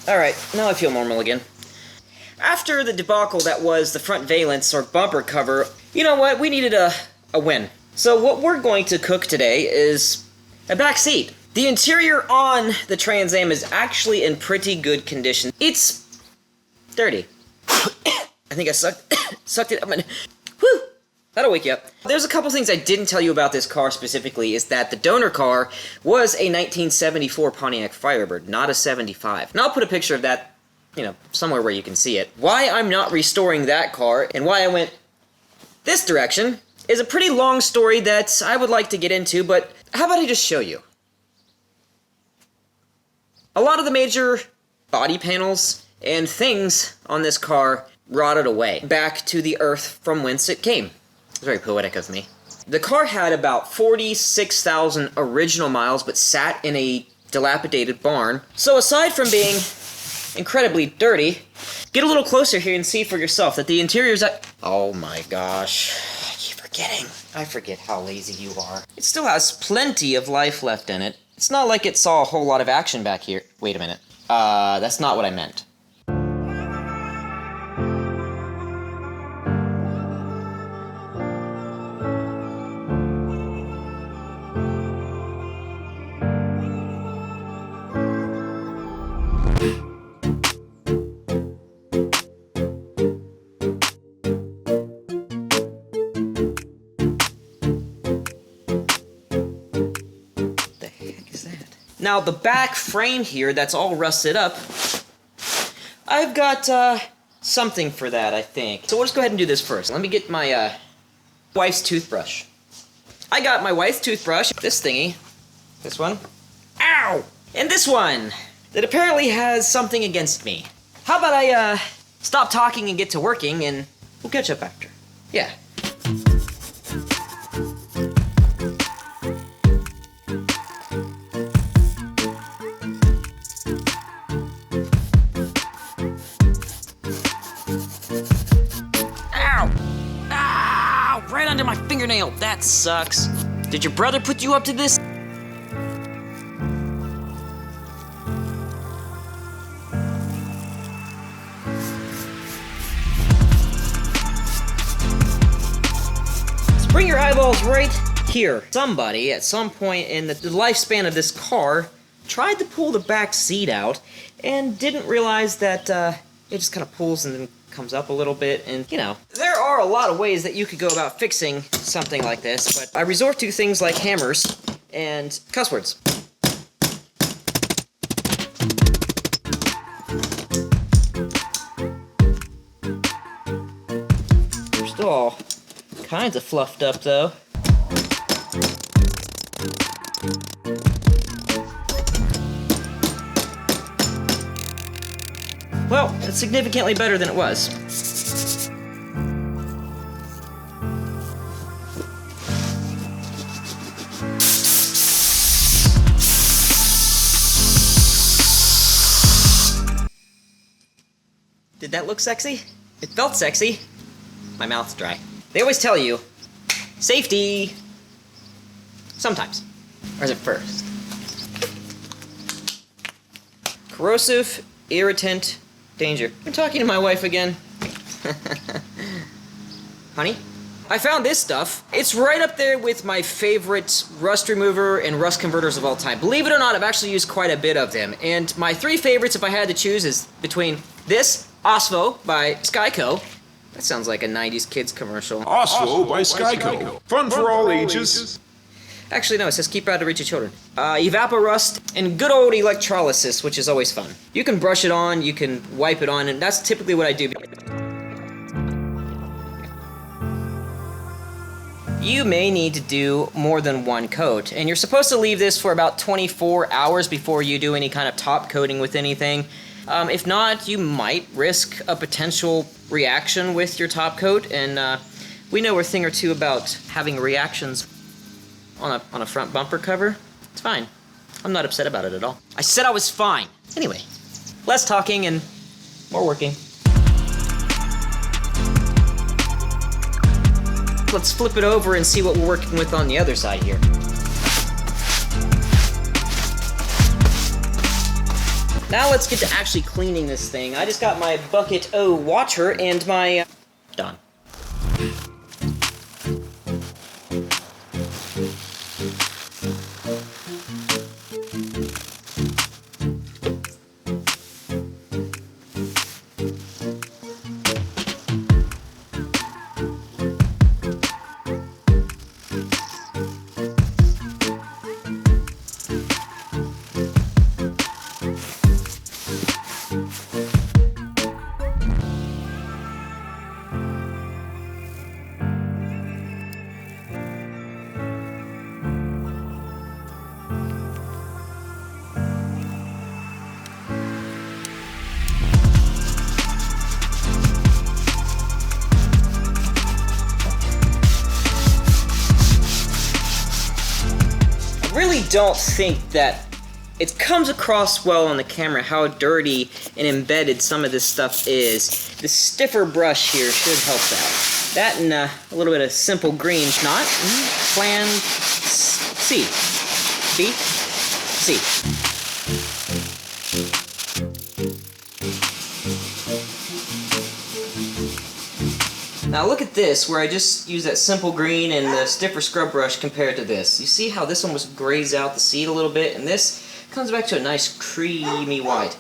Alright, now I feel normal again. After the debacle that was the front valence or bumper cover, you know what? We needed a win. So what we're going to cook today is a back seat. The interior on the Trans Am is actually in pretty good condition. It's dirty. I think I sucked it up. Whew! That'll wake you up. There's a couple things I didn't tell you about this car specifically, is that the donor car was a 1974 Pontiac Firebird, not a 75. And I'll put a picture of that, you know, somewhere where you can see it. Why I'm not restoring that car, and why I went this direction, is a pretty long story that I would like to get into, but how about I just show you? A lot of the major body panels and things on this car rotted away, back to the earth from whence it came. Very poetic of me. The car had about 46,000 original miles, but sat in a dilapidated barn. So aside from being incredibly dirty, get a little closer here and see for yourself that the interior's oh my gosh. I keep forgetting. I forget how lazy you are. It still has plenty of life left in it. It's not like it saw a whole lot of action back here. Wait a minute. That's not what I meant. Now, the back frame here that's all rusted up, I've got something for that, I think. So we'll just go ahead and do this first. Let me get my wife's toothbrush. I got my wife's toothbrush, this thingy, this one, ow, and this one, that apparently has something against me. How about I stop talking and get to working, and we'll catch up after. Yeah. Right under my fingernail. That sucks. Did your brother put you up to this? Let's bring your eyeballs right here. Somebody, at some point in the lifespan of this car, tried to pull the back seat out and didn't realize that it just kind of pulls and then comes up a little bit, and you know, there are a lot of ways that you could go about fixing something like this, but I resort to things like hammers and cuss words. They're still all kinds of fluffed up though. Well, it's significantly better than it was. Did that look sexy? It felt sexy. My mouth's dry. They always tell you, safety. Sometimes. Or is it first? Corrosive, irritant, danger. I'm talking to my wife again. Honey? I found this stuff. It's right up there with my favorite rust remover and rust converters of all time. Believe it or not, I've actually used quite a bit of them. And my three favorites, if I had to choose, is between this, Osvo by Skyco. That sounds like a 90s kids commercial. Osvo by Skyco. Fun for all ages. Actually, no, it says keep out of reach of children. Evaporust, and good old electrolysis, which is always fun. You can brush it on, you can wipe it on, and that's typically what I do. You may need to do more than one coat, and you're supposed to leave this for about 24 hours before you do any kind of top coating with anything. If not, you might risk a potential reaction with your top coat, and we know a thing or two about having reactions on a front bumper cover. It's fine. I'm not upset about it at all. I said I was fine. Anyway, less talking and more working. Let's flip it over and see what we're working with on the other side here. Now let's get to actually cleaning this thing. I just got my bucket water and my... done. I really don't think that it comes across well on the camera how dirty and embedded some of this stuff is. The stiffer brush here should help out. That and a little bit of simple green, not plan C. B? C. Now look at this, where I just use that simple green and the stiffer scrub brush compared to this. You see how this one was grays out the seed a little bit, and this comes back to a nice creamy white.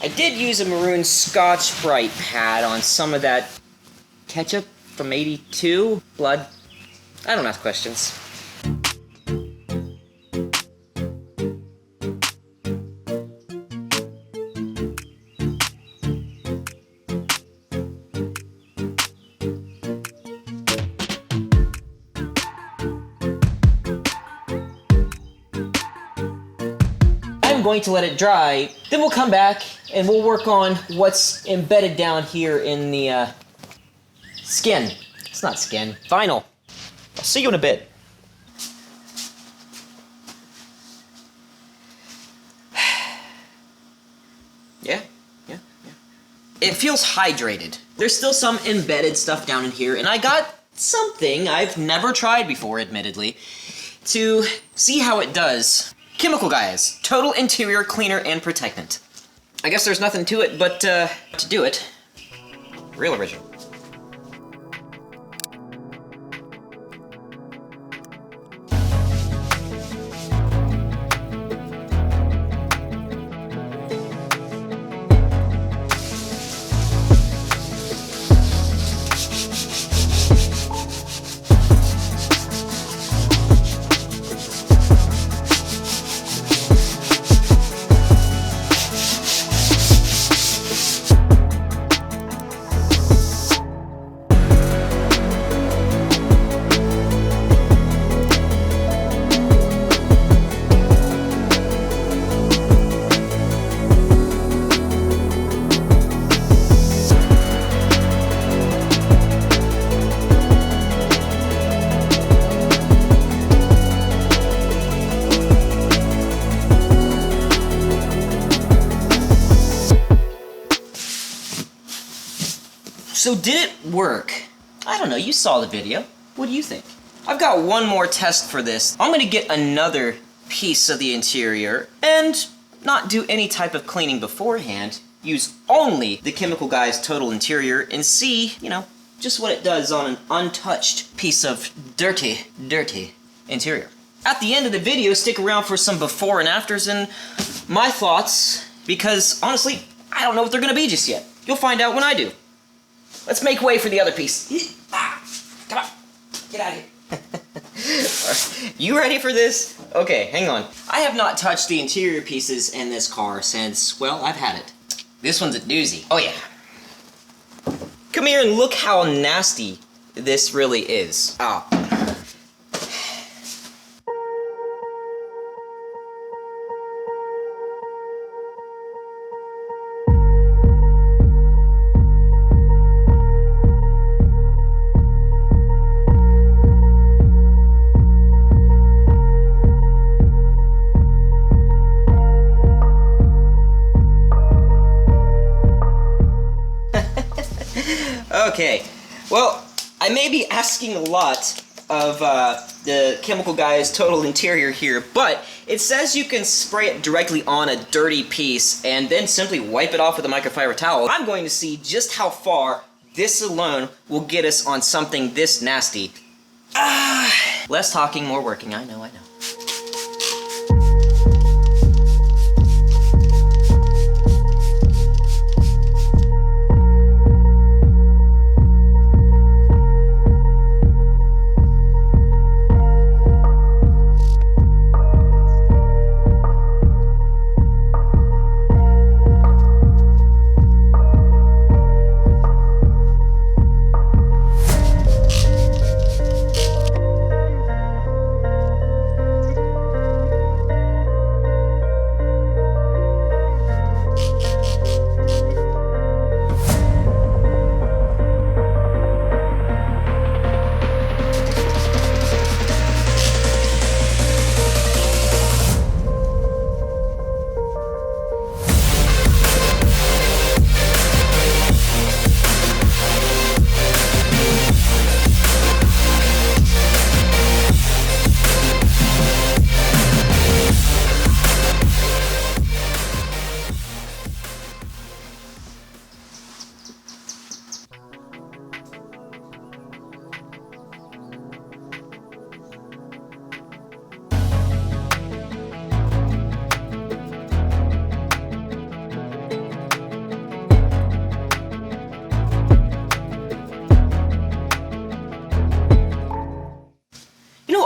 I did use a maroon Scotch-Brite pad on some of that ketchup from 82. Blood. I don't ask questions. I'm going to let it dry, then we'll come back and we'll work on what's embedded down here in the skin. It's not skin, vinyl. I'll see you in a bit. Yeah. It feels hydrated. There's still some embedded stuff down in here, and I got something I've never tried before, admittedly, to see how it does. Chemical Guys, Total Interior Cleaner and Protectant. I guess there's nothing to it but to do it. Real original. So did it work? I don't know, you saw the video. What do you think? I've got one more test for this. I'm gonna get another piece of the interior and not do any type of cleaning beforehand. Use only the Chemical Guys Total Interior and see, just what it does on an untouched piece of dirty interior. At the end of the video, stick around for some before and afters and my thoughts, because honestly, I don't know what they're gonna be just yet. You'll find out when I do. Let's make way for the other piece. Come on, get out of here. You ready for this? Okay, hang on. I have not touched the interior pieces in this car since, well, I've had it. This one's a doozy. Oh yeah. Come here and look how nasty this really is. Oh. Okay, well, I may be asking a lot of the chemical guy's total interior here, but it says you can spray it directly on a dirty piece and then simply wipe it off with a microfiber towel. I'm going to see just how far this alone will get us on something this nasty. Less talking, more working, I know.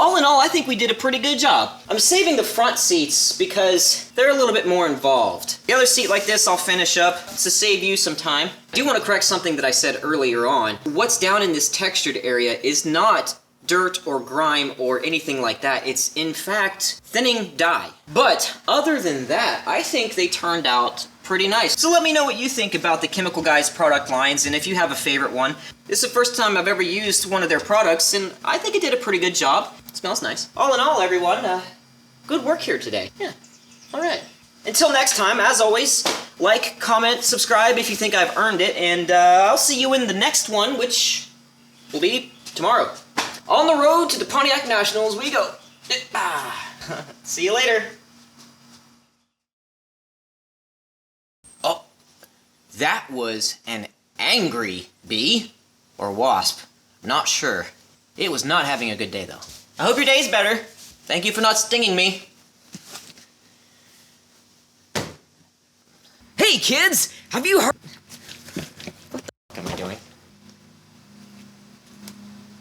All in all, I think we did a pretty good job. I'm saving the front seats because they're a little bit more involved. The other seat like this I'll finish up to save you some time. I do want to correct something that I said earlier on. What's down in this textured area is not dirt or grime or anything like that. It's in fact thinning dye. But other than that, I think they turned out pretty nice. So let me know what you think about the Chemical Guys product lines and if you have a favorite one. This is the first time I've ever used one of their products and I think it did a pretty good job. It smells nice. All in all, everyone, good work here today. Yeah, all right. Until next time, as always, like, comment, subscribe if you think I've earned it, and I'll see you in the next one, which will be tomorrow. On the road to the Pontiac Nationals we go. See you later. Oh, that was an angry bee or wasp. Not sure. It was not having a good day, though. I hope your day's better. Thank you for not stinging me. Hey, kids! Have you heard?